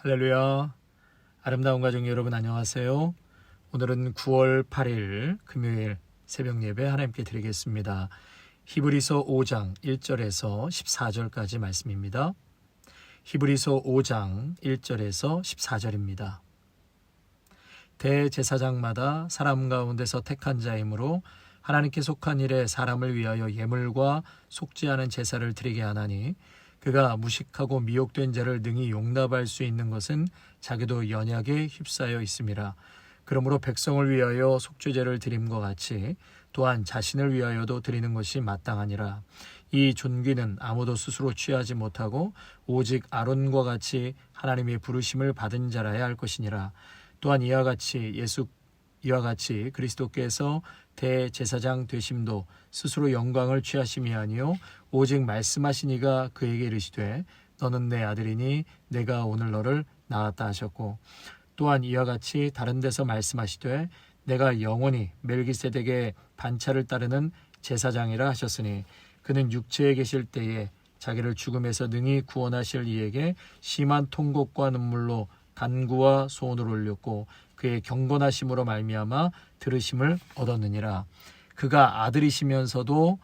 할렐루야. 아름다운 가족 여러분 안녕하세요. 오늘은 9월 8일 금요일 새벽 예배 하나님께 드리겠습니다. 히브리서 5장 1절에서 14절까지 말씀입니다. 히브리서 5장 1절에서 14절입니다. 대제사장마다 사람 가운데서 택한 자이므로 하나님께 속한 일에 사람을 위하여 예물과 속죄하는 제사를 드리게 하나니 그가 무식하고 미혹된 자를 능히 용납할 수 있는 것은 자기도 연약에 휩싸여 있음이라. 그러므로 백성을 위하여 속죄제를 드림과 같이 또한 자신을 위하여도 드리는 것이 마땅하니라. 이 존귀는 아무도 스스로 취하지 못하고 오직 아론과 같이 하나님의 부르심을 받은 자라야 할 것이니라. 또한 이와 같이 그리스도께서 대제사장 되심도 스스로 영광을 취하심이 아니요 오직 말씀하시니가 그에게 이르시되 너는 내 아들이니 내가 오늘 너를 낳았다 하셨고, 또한 이와 같이 다른 데서 말씀하시되 내가 영원히 멜기세덱의 반차를 따르는 제사장이라 하셨으니 그는 육체에 계실 때에 자기를 죽음에서 능히 구원하실 이에게 심한 통곡과 눈물로 간구와 소원을 올렸고 그의 경건하심으로 말미암아 들으심을 얻었느니라. 그가 아들이시면서도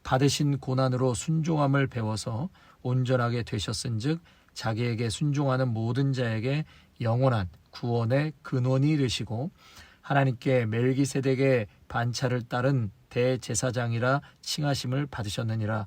받으신 고난으로 순종함을 배워서 온전하게 되셨은즉 자기에게 순종하는 모든 자에게 영원한 구원의 근원이 되시고 하나님께 멜기세덱의 반차를 따른 대제사장이라 칭하심을 받으셨느니라.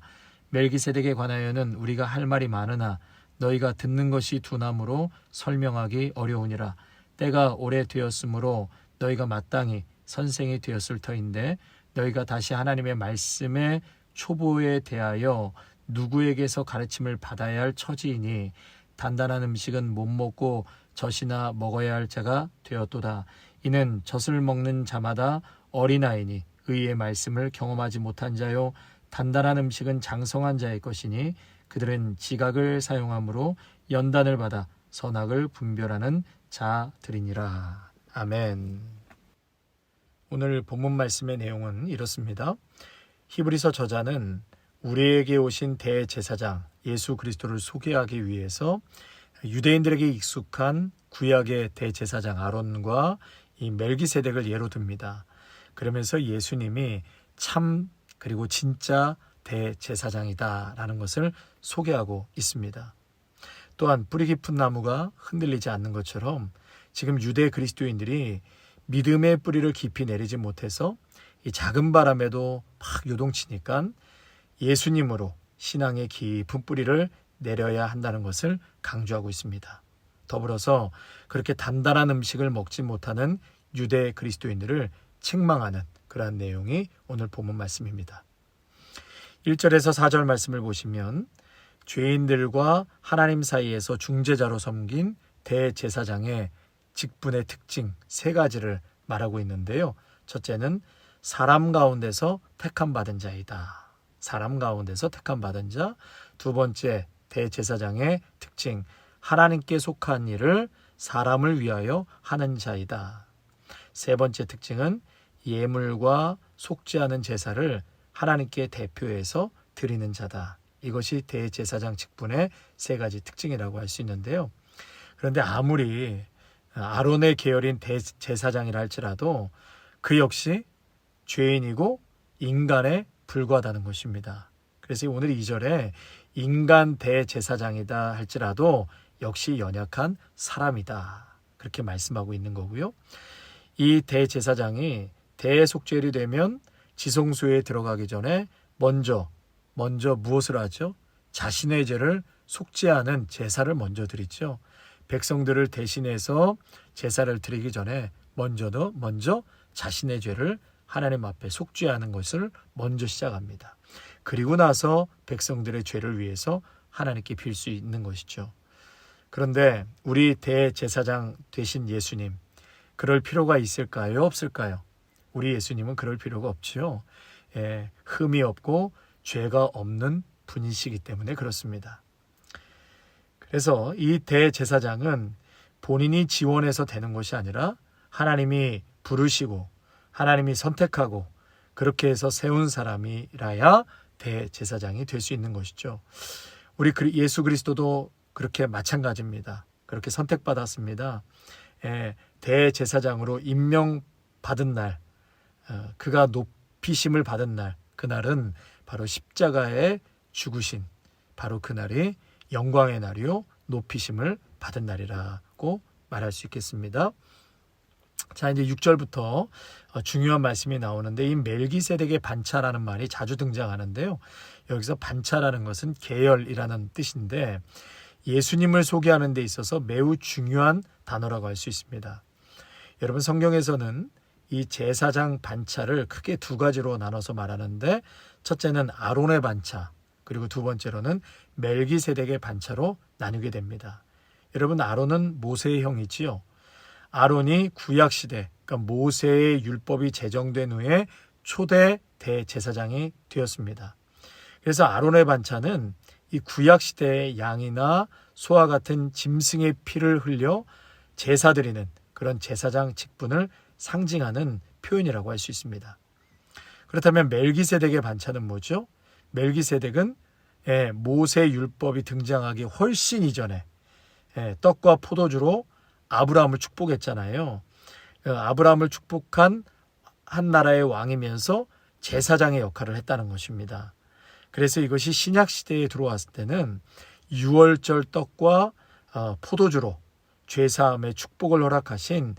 멜기세덱에 관하여는 우리가 할 말이 많으나 너희가 듣는 것이 둔함으로 설명하기 어려우니라. 때가 오래되었으므로 너희가 마땅히 선생이 되었을 터인데 너희가 다시 하나님의 말씀의 초보에 대하여 누구에게서 가르침을 받아야 할 처지이니 단단한 음식은 못 먹고 젖이나 먹어야 할 자가 되었도다. 이는 젖을 먹는 자마다 어린아이니 의의 말씀을 경험하지 못한 자요 단단한 음식은 장성한 자의 것이니 그들은 지각을 사용함으로 연단을 받아 선악을 분별하는 자들이니라. 아멘. 오늘 본문 말씀의 내용은 이렇습니다. 히브리서 저자는 우리에게 오신 대제사장 예수 그리스도를 소개하기 위해서 유대인들에게 익숙한 구약의 대제사장 아론과 이 멜기세덱을 예로 듭니다. 그러면서 예수님이 참 그리고 진짜 대제사장이다라는 것을 소개하고 있습니다. 또한 뿌리 깊은 나무가 흔들리지 않는 것처럼 지금 유대 그리스도인들이 믿음의 뿌리를 깊이 내리지 못해서 이 작은 바람에도 막 요동치니까 예수님으로 신앙의 깊은 뿌리를 내려야 한다는 것을 강조하고 있습니다. 더불어서 그렇게 단단한 음식을 먹지 못하는 유대 그리스도인들을 책망하는 그러한 내용이 오늘 본문 말씀입니다. 1절에서 4절 말씀을 보시면 죄인들과 하나님 사이에서 중재자로 섬긴 대제사장의 직분의 특징 3가지를 말하고 있는데요. 첫째는 사람 가운데서 택함 받은 자이다. 사람 가운데서 택함 받은 자. 두 번째, 대제사장의 특징 하나님께 속한 일을 사람을 위하여 하는 자이다. 세 번째 특징은 예물과 속죄하는 제사를 하나님께 대표해서 드리는 자다. 이것이 대제사장 직분의 3가지 특징이라고 할 수 있는데요. 그런데 아무리 아론의 계열인 대제사장이라 할지라도 그 역시 죄인이고 인간에 불과하다는 것입니다. 그래서 오늘 2절에 인간 대제사장이다 할지라도 역시 연약한 사람이다. 그렇게 말씀하고 있는 거고요. 이 대제사장이 대속죄일이 되면 지성소에 들어가기 전에 먼저 무엇을 하죠? 자신의 죄를 속죄하는 제사를 먼저 드리죠. 백성들을 대신해서 제사를 드리기 전에 먼저 자신의 죄를 하나님 앞에 속죄하는 것을 먼저 시작합니다. 그리고 나서 백성들의 죄를 위해서 하나님께 빌 수 있는 것이죠. 그런데 우리 대제사장 되신 예수님, 그럴 필요가 있을까요? 없을까요? 우리 예수님은 그럴 필요가 없지요. 흠이 없고 죄가 없는 분이시기 때문에 그렇습니다. 그래서 이 대제사장은 본인이 지원해서 되는 것이 아니라 하나님이 부르시고 하나님이 선택하고 그렇게 해서 세운 사람이라야 대제사장이 될 수 있는 것이죠. 우리 예수 그리스도도 그렇게 마찬가지입니다. 그렇게 선택받았습니다. 대제사장으로 임명받은 날, 그가 높이심을 받은 날, 그날은 바로 십자가에 죽으신 바로 그날이 영광의 날이요 높이심을 받은 날이라고 말할 수 있겠습니다. 자, 이제 6절부터 중요한 말씀이 나오는데, 이 멜기세덱의 반차라는 말이 자주 등장하는데요. 여기서 반차라는 것은 계열이라는 뜻인데 예수님을 소개하는 데 있어서 매우 중요한 단어라고 할 수 있습니다. 여러분, 성경에서는 이 제사장 반차를 크게 두 가지로 나눠서 말하는데, 첫째는 아론의 반차, 그리고 두 번째로는 멜기세덱의 반차로 나누게 됩니다. 여러분, 아론은 모세의 형이지요. 아론이 구약시대, 그러니까 모세의 율법이 제정된 후에 초대 대제사장이 되었습니다. 그래서 아론의 반차는 이 구약시대의 양이나 소와 같은 짐승의 피를 흘려 제사 드리는 그런 제사장 직분을 상징하는 표현이라고 할 수 있습니다. 그렇다면 멜기세덱의 반차는 뭐죠? 멜기세덱은 모세 율법이 등장하기 훨씬 이전에 떡과 포도주로 아브라함을 축복했잖아요. 아브라함을 축복한 한 나라의 왕이면서 제사장의 역할을 했다는 것입니다. 그래서 이것이 신약 시대에 들어왔을 때는 유월절 떡과 포도주로 죄사함의 축복을 허락하신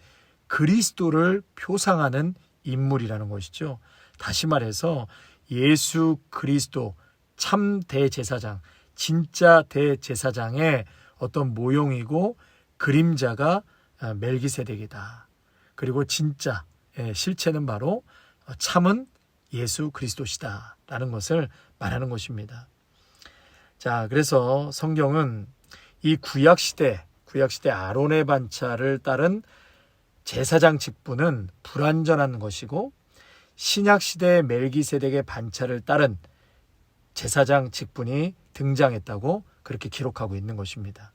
그리스도를 표상하는 인물이라는 것이죠. 다시 말해서 예수 그리스도 참 대제사장, 진짜 대제사장의 어떤 모형이고 그림자가 멜기세덱이다. 그리고 진짜 실체는 바로 참은 예수 그리스도시다 라는 것을 말하는 것입니다. 자, 그래서 성경은 이 구약시대 아론의 반차를 따른 제사장 직분은 불완전한 것이고, 신약시대의 멜기세덱의 반차를 따른 제사장 직분이 등장했다고 그렇게 기록하고 있는 것입니다.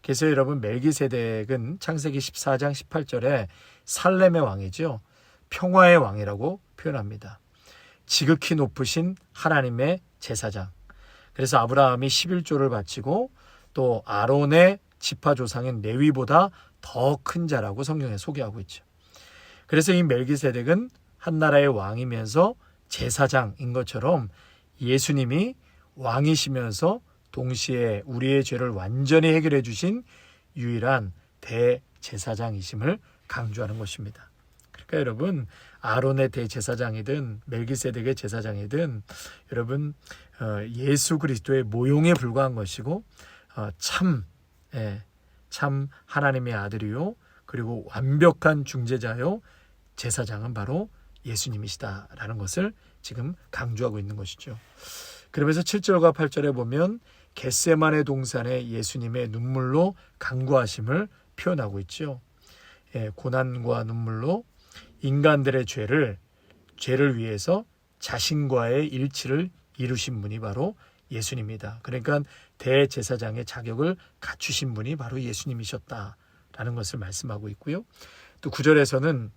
그래서 여러분, 멜기세덱은 창세기 14장 18절에 살렘의 왕이죠. 평화의 왕이라고 표현합니다. 지극히 높으신 하나님의 제사장. 그래서 아브라함이 11조를 바치고 또 아론의 지파 조상인 레위보다 더 큰 자라고 성경에 소개하고 있죠. 그래서 이 멜기세덱은 한 나라의 왕이면서 제사장인 것처럼 예수님이 왕이시면서 동시에 우리의 죄를 완전히 해결해 주신 유일한 대제사장이심을 강조하는 것입니다. 그러니까 여러분, 아론의 대제사장이든 멜기세덱의 제사장이든 여러분, 예수 그리스도의 모형에 불과한 것이고 참 하나님의 아들이요 그리고 완벽한 중재자요 제사장은 바로 예수님이시다라는 것을 지금 강조하고 있는 것이죠. 그러면서 7절과 8절에 보면 겟세마네 동산에 예수님의 눈물로 간구하심을 표현하고 있죠. 고난과 눈물로 인간들의 죄를 위해서 자신과의 일치를 이루신 분이 바로 예수님이다. 그러니까 대제사장의 자격을 갖추신 분이 바로 예수님이셨다라는 것을 말씀하고 있고요. 또 9절에서는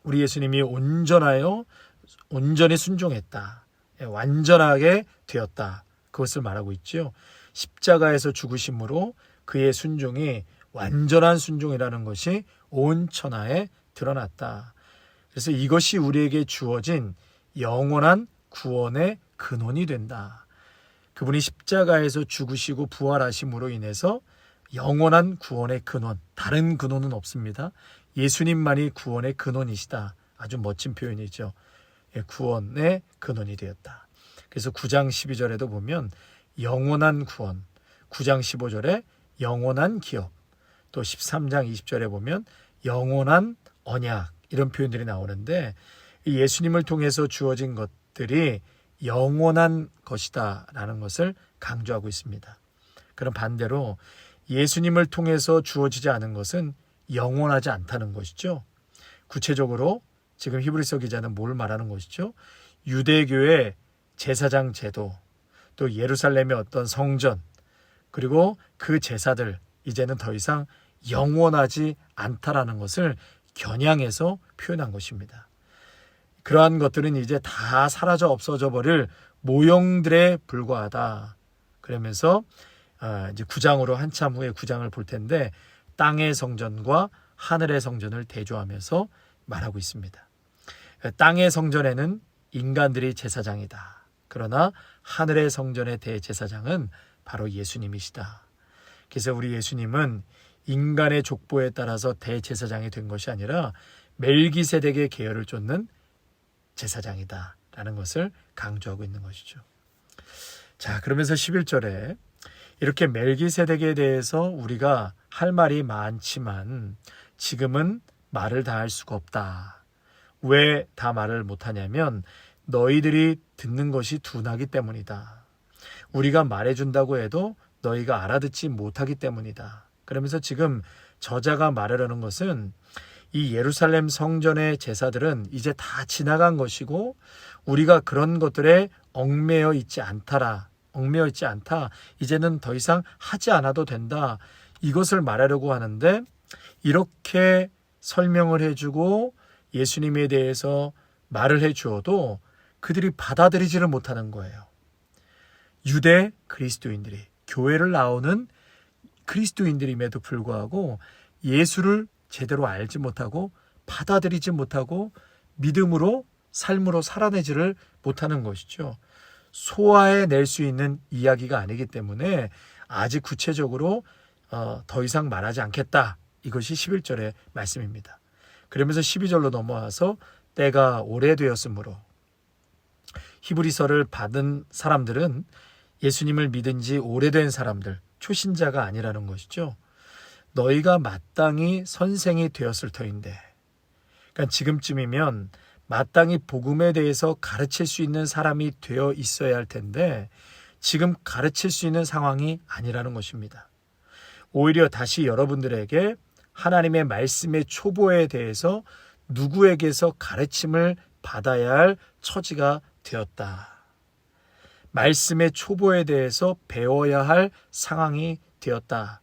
우리 예수님이 온전히 순종했다. 완전하게 되었다. 그것을 말하고 있죠. 십자가에서 죽으심으로 그의 순종이 완전한 순종이라는 것이 온 천하에 드러났다. 그래서 이것이 우리에게 주어진 영원한 구원의 근원이 된다. 그분이 십자가에서 죽으시고 부활하심으로 인해서 영원한 구원의 근원, 다른 근원은 없습니다. 예수님만이 구원의 근원이시다. 아주 멋진 표현이죠. 구원의 근원이 되었다. 그래서 9장 12절에도 보면 영원한 구원, 9장 15절에 영원한 기업, 또 13장 20절에 보면 영원한 언약, 이런 표현들이 나오는데 예수님을 통해서 주어진 것들이 영원한 것이다 라는 것을 강조하고 있습니다. 그럼 반대로 예수님을 통해서 주어지지 않은 것은 영원하지 않다는 것이죠. 구체적으로 지금 히브리서 기자는 뭘 말하는 것이죠? 유대교의 제사장 제도, 또 예루살렘의 어떤 성전, 그리고 그 제사들 이제는 더 이상 영원하지 않다라는 것을 겨냥해서 표현한 것입니다. 그러한 것들은 이제 다 사라져 없어져 버릴 모형들에 불과하다. 그러면서 이제 9장으로 한참 후에 9장을 볼 텐데 땅의 성전과 하늘의 성전을 대조하면서 말하고 있습니다. 땅의 성전에는 인간들이 제사장이다. 그러나 하늘의 성전의 대제사장은 바로 예수님이시다. 그래서 우리 예수님은 인간의 족보에 따라서 대제사장이 된 것이 아니라 멜기세덱의 계열을 쫓는 제사장이다 라는 것을 강조하고 있는 것이죠. 자, 그러면서 11절에 이렇게 멜기세덱에 대해서 우리가 할 말이 많지만 지금은 말을 다 할 수가 없다. 왜 다 말을 못하냐면 너희들이 듣는 것이 둔하기 때문이다. 우리가 말해준다고 해도 너희가 알아듣지 못하기 때문이다. 그러면서 지금 저자가 말하려는 것은 이 예루살렘 성전의 제사들은 이제 다 지나간 것이고 우리가 그런 것들에 얽매여 있지 않다. 이제는 더 이상 하지 않아도 된다. 이것을 말하려고 하는데 이렇게 설명을 해주고 예수님에 대해서 말을 해주어도 그들이 받아들이지를 못하는 거예요. 유대 그리스도인들이, 교회를 나오는 그리스도인들임에도 불구하고 예수를 제대로 알지 못하고 받아들이지 못하고 믿음으로 삶으로 살아내지를 못하는 것이죠. 소화해낼 수 있는 이야기가 아니기 때문에 아직 구체적으로 더 이상 말하지 않겠다. 이것이 11절의 말씀입니다. 그러면서 12절로 넘어와서 때가 오래되었으므로 히브리서를 받은 사람들은 예수님을 믿은 지 오래된 사람들, 초신자가 아니라는 것이죠. 너희가 마땅히 선생이 되었을 터인데, 그러니까 지금쯤이면 마땅히 복음에 대해서 가르칠 수 있는 사람이 되어 있어야 할 텐데 지금 가르칠 수 있는 상황이 아니라는 것입니다. 오히려 다시 여러분들에게 하나님의 말씀의 초보에 대해서 누구에게서 가르침을 받아야 할 처지가 되었다. 말씀의 초보에 대해서 배워야 할 상황이 되었다.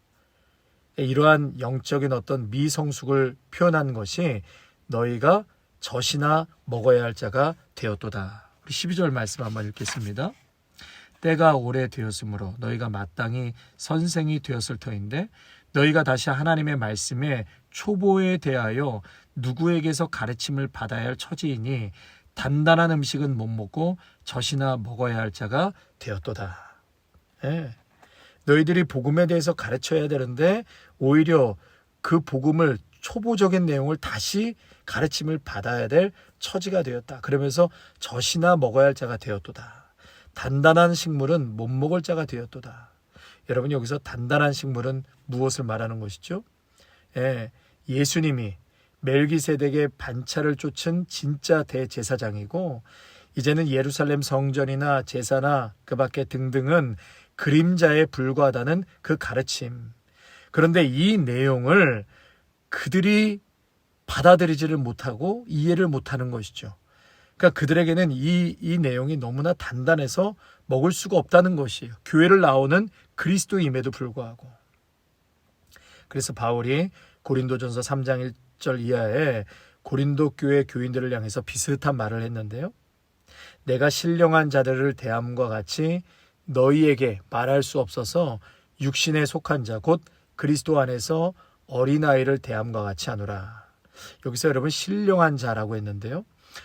이러한 영적인 어떤 미성숙을 표현한 것이 너희가 젖이나 먹어야 할 자가 되었도다. 우리 12절 말씀 한번 읽겠습니다. 때가 오래되었으므로 너희가 마땅히 선생이 되었을 터인데 너희가 다시 하나님의 말씀에 초보에 대하여 누구에게서 가르침을 받아야 할 처지이니 단단한 음식은 못 먹고 젖이나 먹어야 할 자가 되었도다. 너희들이 복음에 대해서 가르쳐야 되는데 오히려 그 복음을 초보적인 내용을 다시 가르침을 받아야 될 처지가 되었다. 그러면서 젖이나 먹어야 할 자가 되었도다. 단단한 식물은 못 먹을 자가 되었도다. 여러분 여기서 단단한 식물은 무엇을 말하는 것이죠? 예수님이 멜기세덱의 반차를 쫓은 진짜 대제사장이고 이제는 예루살렘 성전이나 제사나 그 밖에 등등은 그림자에 불과하다는 그 가르침. 그런데 이 내용을 그들이 받아들이지를 못하고 이해를 못하는 것이죠. 그러니까 그들에게는 이 내용이 너무나 단단해서 먹을 수가 없다는 것이에요. 교회를 나오는 그리스도임에도 불구하고. 그래서 바울이 고린도전서 3장 1절 이하에 고린도 교회 교인들을 향해서 비슷한 말을 했는데요. 내가 신령한 자들을 대함과 같이 너희에게 말할 수 없어서 육신에 속한 자 곧 그리스도 안에서 어린아이를 대함과 같이 하노라. 여기서 여러분 신령한 자라고 했는데요.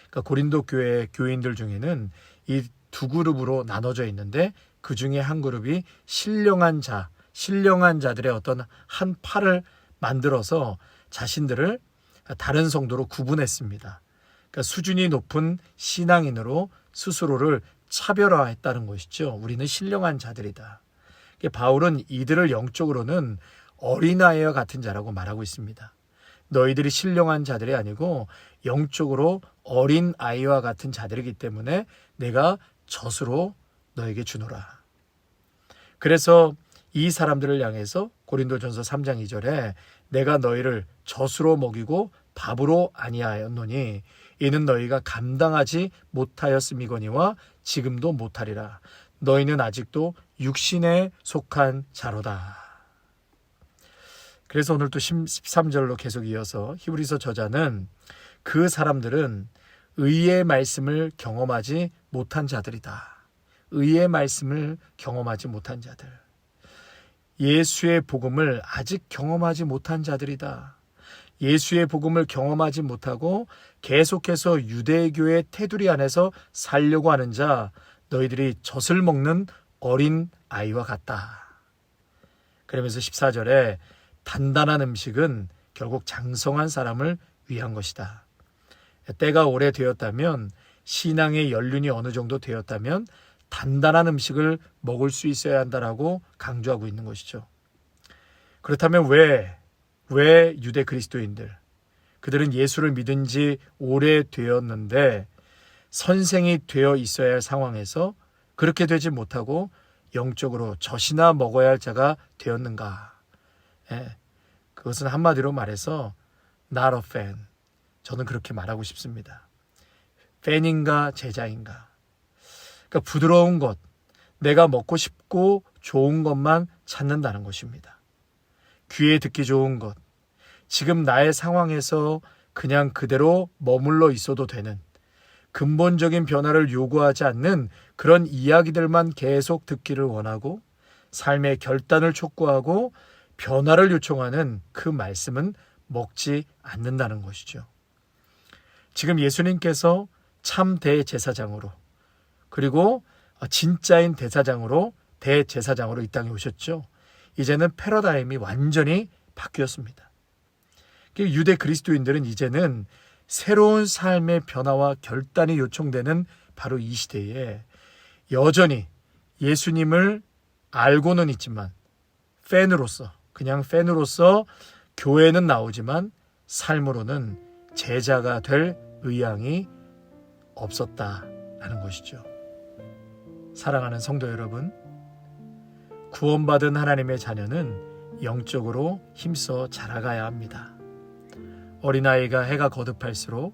그러니까 고린도 교회 교인들 중에는 이 두 그룹으로 나눠져 있는데 그 중에 한 그룹이 신령한 자들의 어떤 한 파를 만들어서 자신들을 다른 성도로 구분했습니다. 그러니까 수준이 높은 신앙인으로 스스로를 차별화했다는 것이죠. 우리는 신령한 자들이다. 바울은 이들을 영적으로는 어린아이와 같은 자라고 말하고 있습니다. 너희들이 신령한 자들이 아니고 영적으로 어린 아이와 같은 자들이기 때문에 내가 젖으로 너에게 주노라. 그래서 이 사람들을 향해서 고린도전서 3장 2절에 내가 너희를 젖으로 먹이고 밥으로 아니하였노니 이는 너희가 감당하지 못하였음이거니와 지금도 못하리라. 너희는 아직도 육신에 속한 자로다. 그래서 오늘 또 13절로 계속 이어서 히브리서 저자는 그 사람들은 의의 말씀을 경험하지 못한 자들이다. 의의 말씀을 경험하지 못한 자들. 예수의 복음을 아직 경험하지 못한 자들이다. 예수의 복음을 경험하지 못하고 계속해서 유대교의 테두리 안에서 살려고 하는 자, 너희들이 젖을 먹는 어린 아이와 같다. 그러면서 14절에 단단한 음식은 결국 장성한 사람을 위한 것이다. 때가 오래되었다면, 신앙의 연륜이 어느 정도 되었다면 단단한 음식을 먹을 수 있어야 한다라고 강조하고 있는 것이죠. 그렇다면 왜 유대 그리스도인들, 그들은 예수를 믿은 지 오래되었는데 선생이 되어 있어야 할 상황에서 그렇게 되지 못하고 영적으로 젖이나 먹어야 할 자가 되었는가? 그것은 한마디로 말해서 not a fan. 저는 그렇게 말하고 싶습니다. 팬인가 제자인가? 그러니까 부드러운 것, 내가 먹고 싶고 좋은 것만 찾는다는 것입니다. 귀에 듣기 좋은 것, 지금 나의 상황에서 그냥 그대로 머물러 있어도 되는, 근본적인 변화를 요구하지 않는 그런 이야기들만 계속 듣기를 원하고 삶의 결단을 촉구하고 변화를 요청하는 그 말씀은 먹지 않는다는 것이죠. 지금 예수님께서 참 대제사장으로, 그리고 진짜인 대제사장으로 이 땅에 오셨죠. 이제는 패러다임이 완전히 바뀌었습니다. 유대 그리스도인들은 이제는 새로운 삶의 변화와 결단이 요청되는 바로 이 시대에 여전히 예수님을 알고는 있지만 그냥 팬으로서 교회는 나오지만 삶으로는 제자가 될 의향이 없었다라는 것이죠. 사랑하는 성도 여러분, 구원받은 하나님의 자녀는 영적으로 힘써 자라가야 합니다. 어린아이가 해가 거듭할수록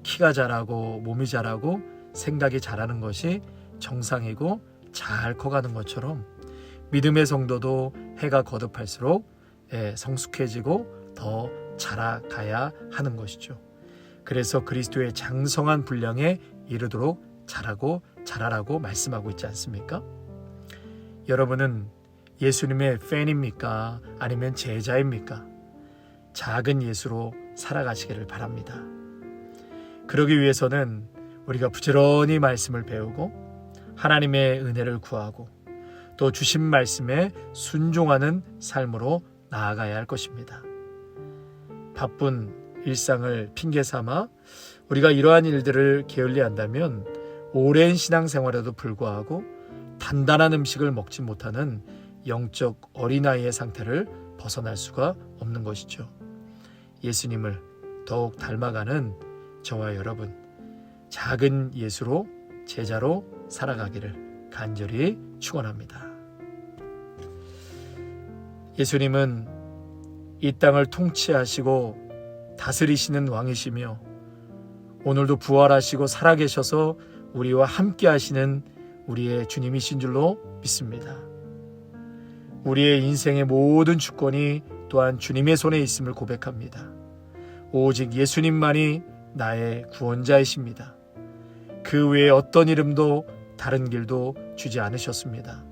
키가 자라고 몸이 자라고 생각이 자라는 것이 정상이고 잘 커가는 것처럼 믿음의 성도도 해가 거듭할수록 성숙해지고 더 자라가야 하는 것이죠. 그래서 그리스도의 장성한 분량에 이르도록 자라라고 말씀하고 있지 않습니까? 여러분은 예수님의 팬입니까? 아니면 제자입니까? 작은 예수로 살아가시기를 바랍니다. 그러기 위해서는 우리가 부지런히 말씀을 배우고 하나님의 은혜를 구하고 또 주신 말씀에 순종하는 삶으로 나아가야 할 것입니다. 바쁜 일상을 핑계 삼아 우리가 이러한 일들을 게을리한다면 오랜 신앙생활에도 불구하고 단단한 음식을 먹지 못하는 영적 어린아이의 상태를 벗어날 수가 없는 것이죠. 예수님을 더욱 닮아가는 저와 여러분, 작은 예수로 제자로 살아가기를 간절히 축원합니다. 예수님은 이 땅을 통치하시고 다스리시는 왕이시며 오늘도 부활하시고 살아계셔서 우리와 함께 하시는 우리의 주님이신 줄로 믿습니다. 우리의 인생의 모든 주권이 또한 주님의 손에 있음을 고백합니다. 오직 예수님만이 나의 구원자이십니다. 그 외에 어떤 이름도 다른 길도 주지 않으셨습니다.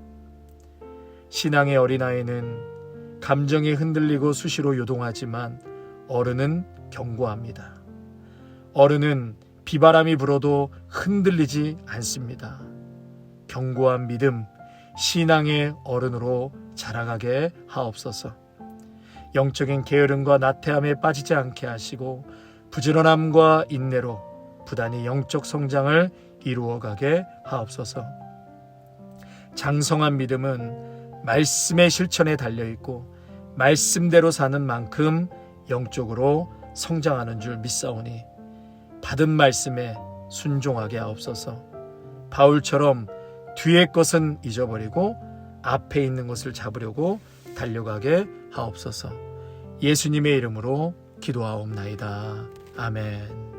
신앙의 어린아이는 감정에 흔들리고 수시로 요동하지만 어른은 견고합니다. 어른은 비바람이 불어도 흔들리지 않습니다. 견고한 믿음, 신앙의 어른으로 자라가게 하옵소서. 영적인 게으름과 나태함에 빠지지 않게 하시고 부지런함과 인내로 부단히 영적 성장을 이루어가게 하옵소서. 장성한 믿음은 말씀의 실천에 달려있고 말씀대로 사는 만큼 영적으로 성장하는 줄 믿사오니 받은 말씀에 순종하게 하옵소서. 바울처럼 뒤의 것은 잊어버리고 앞에 있는 것을 잡으려고 달려가게 하옵소서. 예수님의 이름으로 기도하옵나이다. 아멘.